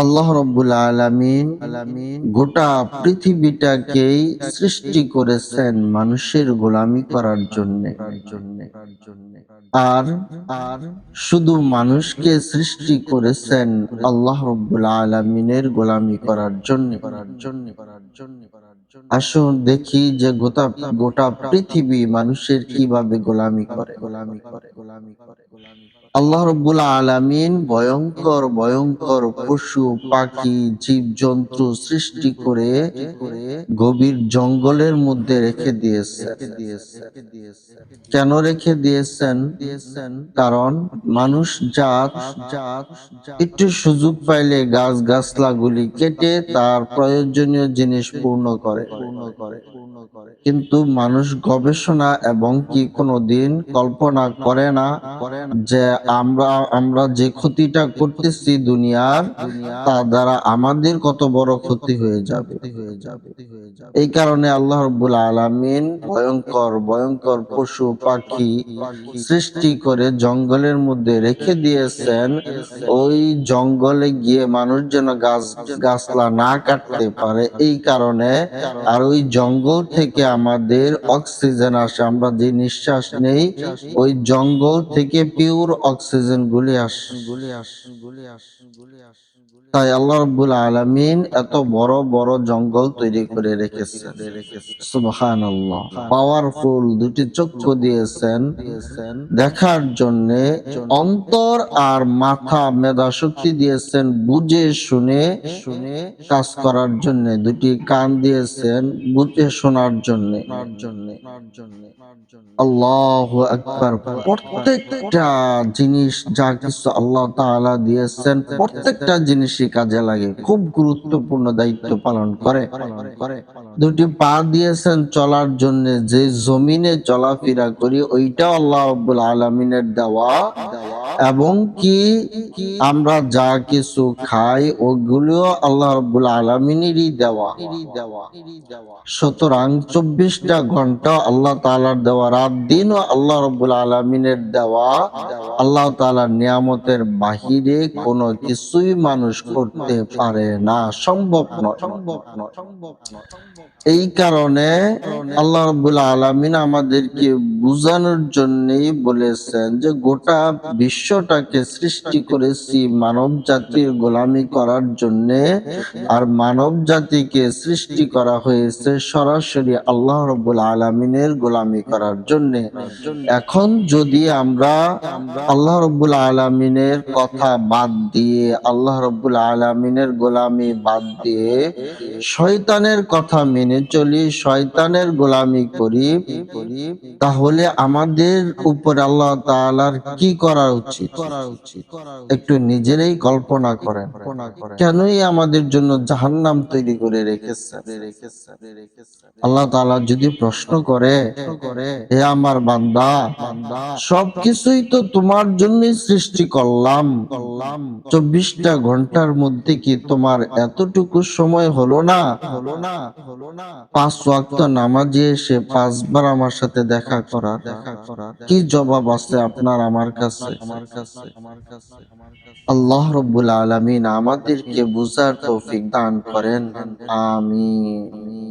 আল্লাহ রাব্বুল আলামিন গোটা পৃথিবীটাকেই সৃষ্টি করেছেন মানুষের গোলামি করার জন্য। আর শুধু মানুষকে সৃষ্টি করেছেন আল্লাহ রাব্বুল আলামিনের গোলামি করার জন্য। আসুন দেখি যে গোটা পৃথিবী মানুষের কিভাবে গোলামি করে। আল্লাহ রাব্বুল আলামিন ভয়ঙ্কর ভয়ঙ্কর পশু পাখি জীবজন্তু সৃষ্টি করে গভীর জঙ্গলের মধ্যে রেখে দিয়েছেন। কেন রেখে দিয়েছেন? কারণ মানুষ জাত একটু সুযোগ পাইলে গাছগাছলাগুলি কেটে তার প্রয়োজনীয় জিনিস পূর্ণ করে। কিন্তু মানুষ গবেষণা এবং কি কোনোদিন কল্পনা করে না যে আমরা যে ক্ষতিটা করতেছি দুনিয়ার, তার দ্বারা আমাদের কত বড় ক্ষতি হয়ে যাবে। এই কারণে আল্লাহ রাব্বুল আলামিন ভয়ঙ্কর ভয়ঙ্কর পশু পাখি সৃষ্টি করে জঙ্গলের মধ্যে রেখে দিয়েছেন। ওই জঙ্গলে গিয়ে মানুষ যেন গাছলা না কাটতে পারে, এই কারণে। আর ওই জঙ্গল থেকে আমাদের অক্সিজেন আসে, আমরা যে নিঃশ্বাস নেই ওই জঙ্গল থেকে পিওর অক্সিজেন গুলি আসে। তাই আল্লাহ রাব্বুল আলামিন এত বড় বড় জঙ্গল তৈরি করে রেখেছেন। সুবহানাল্লাহ। পাওয়ারফুল দুটি চক্ষু দিয়েছেন দেখার জন্য, অন্তর আর মাথা মেধা শক্তি দিয়েছেন বুঝে শুনে কাজ করার জন্য, দুটি কান দিয়েছেন বুঝে শোনার জন্য। আল্লাহু আকবার। প্রত্যেকটা জিনিস যা কিছু আল্লাহ তাআলা দিয়েছেন প্রত্যেকটা জিনিসই কাজে লাগে, খুব গুরুত্বপূর্ণ দায়িত্ব পালন করে। দুটি পা দিয়েছেন চলার জন্য, যে জমিনে চলাফেরা করি ওইটাও আল্লাহ রাব্বুল আলামিনের দেওয়া, এবং কি আমরা যা কিছু খাই ওগুলো আল্লাহ রাব্বুল আলামিনেরই দেওয়া। সুতরাং 24টা ঘন্টা আল্লাহ তাআলার দেওয়া, রাত দিনও আল্লাহ রাব্বুল আলামিনের দেওয়া। আল্লাহ তাআলার নিয়ামতের বাহিরে কোনো কিছুই মানুষ করতে পারে না, সম্ভব নয়। এই কারণে আল্লাহ রাব্বুল আলামিন আমাদেরকে বুঝানোর জন্যই বলেছেন যে গোটা বিশ্বটাকে সৃষ্টি করেছি মানব জাতির গোলামি করার জন্যে, আর মানব জাতিকে সৃষ্টি করা হয়েছে সরাসরি আল্লাহ রাব্বুল আলামিনের গোলামি করার জন্যে। এখন যদি আমরা আল্লাহ রাব্বুল আলামিনের কথা বাদ দিয়ে, আল্লাহ রাব্বুল আলামিনের গোলামি বাদ দিয়ে শয়তানের কথা মেনে চলি, শয়তানের গোলামি করি, তাহলে আমাদের উপর আল্লাহ তাআলার কি করা উচিত? একটু নিজেরাই কল্পনা করেন। কেনই আমাদের জন্য জাহান্নাম তৈরি করে রেখেছেন? আল্লাহ তাআলা যদি প্রশ্ন করে, হে আমার বান্দা, সবকিছুই তো তোমার জন্যই সৃষ্টি করলাম, 24টা ঘন্টার মধ্যে কি তোমার এতটুকু সময় হলো না 5 ওয়াক্ত নামাজে এসে 5 বার আমার সাথে দেখা করার? কি জবাব আছে আপনার আমার কাছে? আল্লাহ রাব্বুল আলামিন আমাদেরকে বুঝার তৌফিক দান করেন। আমিন।